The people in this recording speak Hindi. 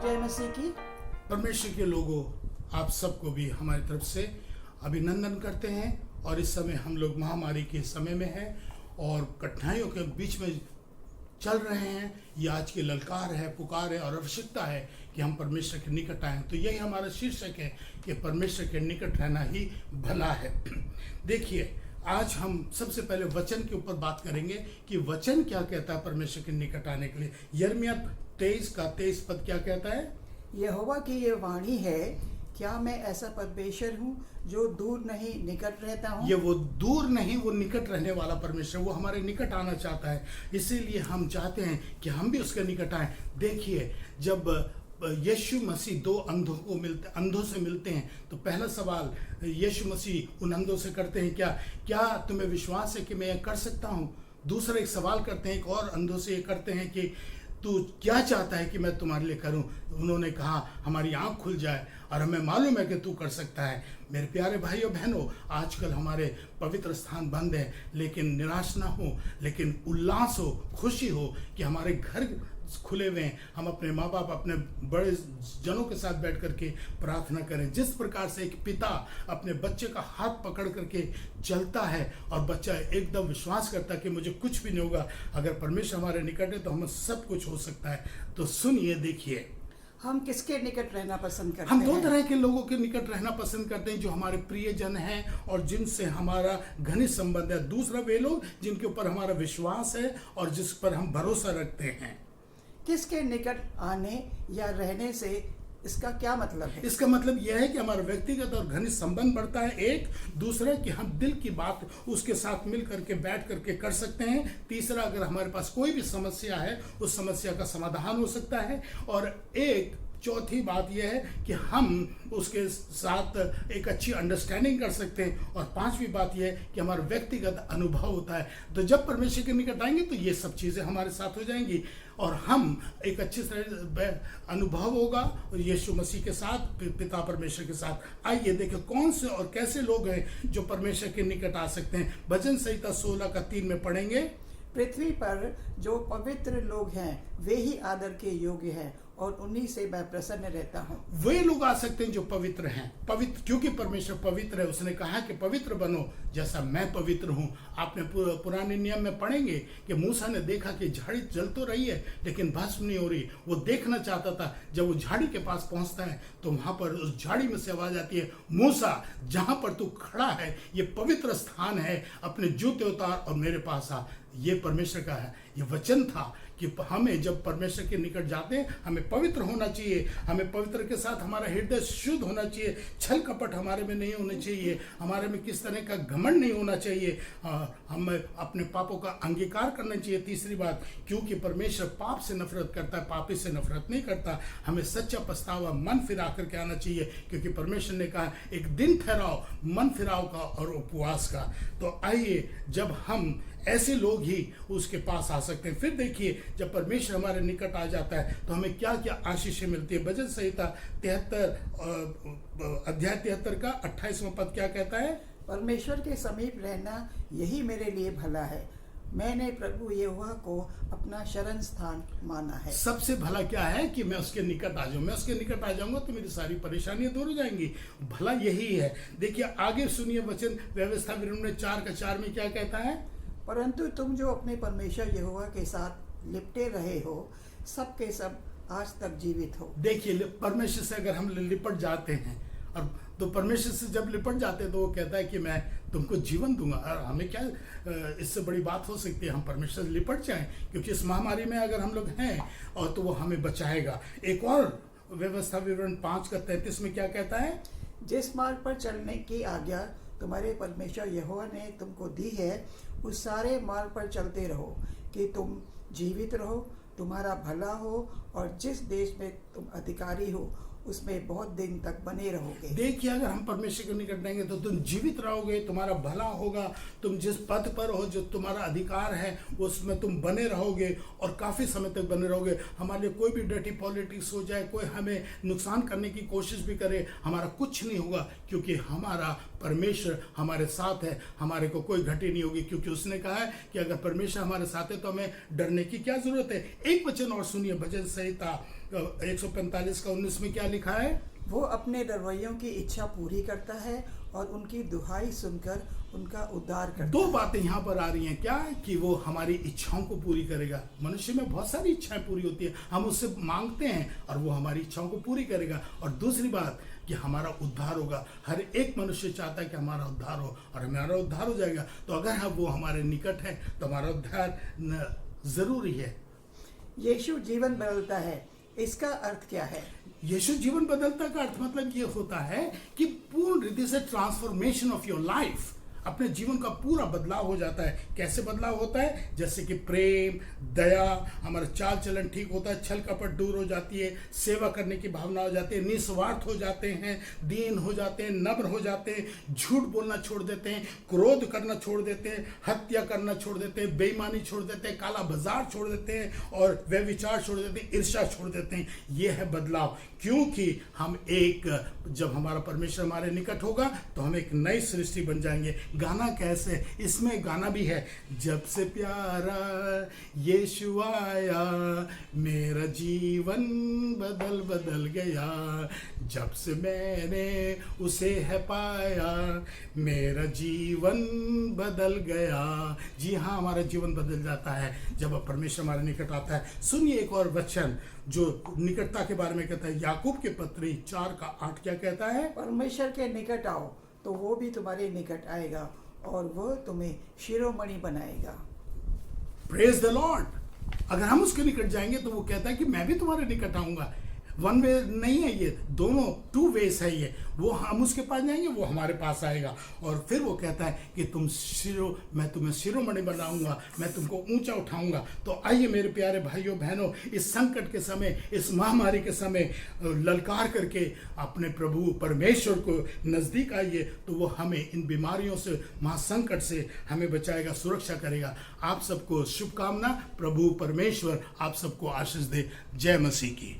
जय मसीह की। परमेश्वर के लोगों, आप सबको भी हमारी तरफ से अभिनंदन करते हैं। और इस समय हम लोग महामारी के समय में हैं और कठिनाइयों के बीच में चल रहे हैं। ये आज की ललकार है, पुकार है और आवश्यकता है कि हम परमेश्वर के निकट आएं। तो यही हमारा शीर्षक है कि परमेश्वर के निकट रहना ही भला है। देखिए, आज हम सबसे पहले वचन के ऊपर बात करेंगे कि वचन क्या कहता है परमेश्वर के निकट आने के लिए। यिर्मयाह 23 का 23 पद क्या कहता है? यहोवा की ये वाणी है, क्या मैं ऐसा परमेश्वर हूँ जो दूर नहीं निकट रहता हूँ। ये वो दूर नहीं, वो निकट रहने वाला परमेश्वर, वो हमारे निकट आना चाहता है। इसीलिए हम चाहते हैं कि हम भी उसके निकट आए। देखिए, जब यीशु मसीह दो अंधों से मिलते हैं तो पहला सवाल यीशु मसीह उन अंधों से करते हैं, क्या तुम्हें विश्वास है कि मैं यह कर सकता हूँ? दूसरा एक सवाल करते हैं, एक और अंधों से ये करते हैं कि तू क्या चाहता है कि मैं तुम्हारे लिए करूं? उन्होंने कहा, हमारी आंख खुल जाए और हमें मालूम है कि तू कर सकता है। मेरे प्यारे भाइयों बहनों, आजकल हमारे पवित्र स्थान बंद हैं, लेकिन निराश ना हो, लेकिन उल्लास हो, खुशी हो कि हमारे घर खुले हुए हैं। हम अपने माँ बाप, अपने बड़े जनों के साथ बैठ करके प्रार्थना करें। जिस प्रकार से एक पिता अपने बच्चे का हाथ पकड़ करके चलता है और बच्चा एकदम विश्वास करता है कि मुझे कुछ भी नहीं होगा, अगर परमेश्वर हमारे निकट है तो हमें सब कुछ हो सकता है। तो सुनिए, देखिए, हम किसके निकट रहना पसंद करते हम हैं? दो तरह के लोगों के निकट रहना पसंद करते हैं, जो हमारे प्रियजन हैं और जिनसे हमारा घनिष्ठ संबंध है। दूसरा वे लोग जिनके ऊपर हमारा विश्वास है और जिस पर हम भरोसा रखते हैं। किसके निकट आने या रहने से इसका क्या मतलब है? इसका मतलब यह है कि हमारा व्यक्तिगत और घनिष्ठ संबंध बढ़ता है। एक दूसरा कि हम दिल की बात उसके साथ मिल करके बैठ करके कर सकते हैं। तीसरा, अगर हमारे पास कोई भी समस्या है, उस समस्या का समाधान हो सकता है। और एक चौथी बात यह है कि हम उसके साथ एक अच्छी अंडरस्टैंडिंग कर सकते हैं। और पांचवी बात यह है कि हमारा व्यक्तिगत अनुभव होता है। तो जब परमेश्वर के निकट आएंगे तो ये सब चीज़ें हमारे साथ हो जाएंगी और हम एक अच्छे अनुभव होगा यीशु मसीह के साथ, पिता परमेश्वर के साथ। आइए देखें कौन से और कैसे लोग हैं जो परमेश्वर के निकट आ सकते हैं। भजन संहिता 16 का 3 में पढ़ेंगे। पृथ्वी पर जो पवित्र लोग हैं वे ही आदर के योग्य हैं और उन्हीं से मैं प्रसन्न रहता हूँ। वे लोग आ सकते हैं जो पवित्र हैं, पवित्र, क्योंकि परमेश्वर पवित्र है। उसने कहा कि पवित्र बनो जैसा मैं पवित्र हूँ। आपने पुराने नियम में पढ़ेंगे कि मूसा ने देखा कि झाड़ी जल तो रही है लेकिन भस्म नहीं हो रही। वो देखना चाहता था। जब वो झाड़ी के पास पहुंचता है तो वहां पर उस झाड़ी में से आवाज आती है, मूसा, जहां पर तू खड़ा है ये पवित्र स्थान है, अपने जूते उतार और मेरे पास आ। ये परमेश्वर का है, ये वचन था कि हमें जब परमेश्वर के निकट जाते हैं हमें पवित्र होना चाहिए। हमें पवित्र के साथ हमारा हृदय शुद्ध होना चाहिए। छल कपट हमारे में नहीं होना चाहिए। हमारे में किस तरह का घमंड नहीं होना चाहिए। हमें अपने पापों का अंगीकार करना चाहिए। तीसरी बात, क्योंकि परमेश्वर पाप से नफरत करता है, पापी से नफरत नहीं करता। हमें सच्चा पछतावा, मन फिरा करके आना चाहिए, क्योंकि परमेश्वर ने कहा एक दिन ठहराओ मन फिराव का और उपवास का। तो आइए, जब हम ऐसे लोग ही उसके पास आ सकते हैं। फिर देखिए, जब परमेश्वर हमारे निकट आ जाता है तो हमें क्या क्या आशीषें मिलती है। भजन संहिता 73 अध्याय 73 का 28वां पद क्या कहता है? परमेश्वर के समीप रहना यही मेरे लिए भला है, मैंने प्रभु यहोवा को अपना शरण स्थान माना है। सबसे भला क्या है कि मैं उसके निकट आ जाऊं। मैं उसके निकट आ जाऊंगा तो मेरी सारी परेशानियां दूर हो जाएंगी। भला यही है। देखिए, आगे सुनिए वचन, व्यवस्था विवरण 4 का 4 में क्या कहता है? परंतु तुम जो अपने परमेश्वर यहोवा के साथ लिपटे रहे हो, सब के सब आज तक जीवित हो। देखिए, परमेश्वर से अगर हम लिपट जाते हैं और तो परमेश्वर से जब लिपट जाते हैं तो वो कहता है कि मैं तुमको जीवन दूंगा। और हमें क्या इससे बड़ी बात हो सकती है? हम परमेश्वर से लिपट जाएं, क्योंकि इस महामारी में अगर हम लोग हैं और तो वो हमें बचाएगा। एक और व्यवस्था विवरण 5 का 33 में क्या कहता है? जिस मार्ग पर चलने की आज्ञा तुम्हारे परमेश्वर यहोवा ने तुमको दी है, उस सारे मार्ग पर चलते रहो कि तुम जीवित रहो, तुम्हारा भला हो और जिस देश में तुम अधिकारी हो उसमें बहुत दिन तक बने रहोगे। देखिए, अगर हम परमेश्वर के निकट रहेंगे तो तुम जीवित रहोगे, तुम्हारा भला होगा। तुम जिस पद पर हो, जो तुम्हारा अधिकार है, उसमें तुम बने रहोगे और काफ़ी समय तक बने रहोगे। हमारे लिए कोई भी डर्टी पॉलिटिक्स हो जाए, कोई हमें नुकसान करने की कोशिश भी करे, हमारा कुछ नहीं होगा, क्योंकि हमारा परमेश्वर हमारे साथ है। हमारे को कोई घटी नहीं होगी, क्योंकि उसने कहा है कि अगर परमेश्वर हमारे साथ है तो हमें डरने की क्या जरूरत है। एक वचन और सुनिए, भजन संहिता 145 का 19 में क्या लिखा है? वो अपने डरवैयों की इच्छा पूरी करता है और उनकी दुहाई सुनकर उनका उद्धार करता दो है। बातें यहाँ पर आ रही हैं, क्या कि वो हमारी इच्छाओं को पूरी करेगा। मनुष्य में बहुत सारी इच्छाएं पूरी होती है, हम उससे मांगते हैं और वो हमारी इच्छाओं को पूरी करेगा। और दूसरी बात कि हमारा उद्धार होगा। हर एक मनुष्य चाहता है कि हमारा उद्धार हो और हमारा उद्धार हो जाएगा। तो अगर वो हमारे निकट है तो हमारा उद्धार जरूरी है। यीशु जीवन बदलता है, इसका अर्थ क्या है? यीशु जीवन बदलता का अर्थ मतलब ये होता है कि पूर्ण रीति से ट्रांसफॉर्मेशन ऑफ योर लाइफ, अपने जीवन का पूरा बदलाव हो जाता है। कैसे बदलाव होता है? जैसे कि प्रेम, दया, हमारा चाल चलन ठीक होता है, छल कपट दूर हो जाती है, सेवा करने की भावना हो जाती है, निस्वार्थ हो जाते हैं, दीन हो जाते हैं, नम्र हो जाते हैं, झूठ बोलना छोड़ देते हैं, क्रोध करना छोड़ देते हैं, हत्या करना छोड़ देते हैं, बेईमानी छोड़ देते हैं, काला बाजार छोड़ देते हैं और व्यभिचार छोड़ देते हैं, ईर्ष्या छोड़ देते हैं। ये है बदलाव। क्योंकि हम जब हमारा परमेश्वर हमारे निकट होगा तो हम एक नई सृष्टि बन जाएंगे। गाना कैसे? इसमें गाना भी है, जब से प्यारा यीशु आया मेरा जीवन बदल बदल गया, जब से मैंने उसे है पाया मेरा जीवन बदल गया। जी हाँ, हमारा जीवन बदल जाता है जब परमेश्वर हमारे निकट आता है। सुनिए एक और वचन जो निकटता के बारे में कहता है, याकूब के पत्री 4:8 क्या कहता है? परमेश्वर के निकट आओ तो वो भी तुम्हारे निकट आएगा और वो तुम्हें शिरोमणि बनाएगा। Praise the Lord. अगर हम उसके निकट जाएंगे तो वो कहता है कि मैं भी तुम्हारे निकट आऊंगा। वन वे नहीं है ये, दोनों टू वेज है ये। वो हम उसके पास जाएंगे, वो हमारे पास आएगा। और फिर वो कहता है कि मैं तुम्हें शिरोमणि बनाऊंगा, मैं तुमको ऊंचा उठाऊंगा। तो आइए मेरे प्यारे भाइयों बहनों, इस संकट के समय, इस महामारी के समय ललकार करके अपने प्रभु परमेश्वर को नजदीक आइए, तो वो हमें इन बीमारियों से, महासंकट से हमें बचाएगा, सुरक्षा करेगा। आप सबको शुभकामना। प्रभु परमेश्वर आप सबको आशीष दे। जय मसीह की।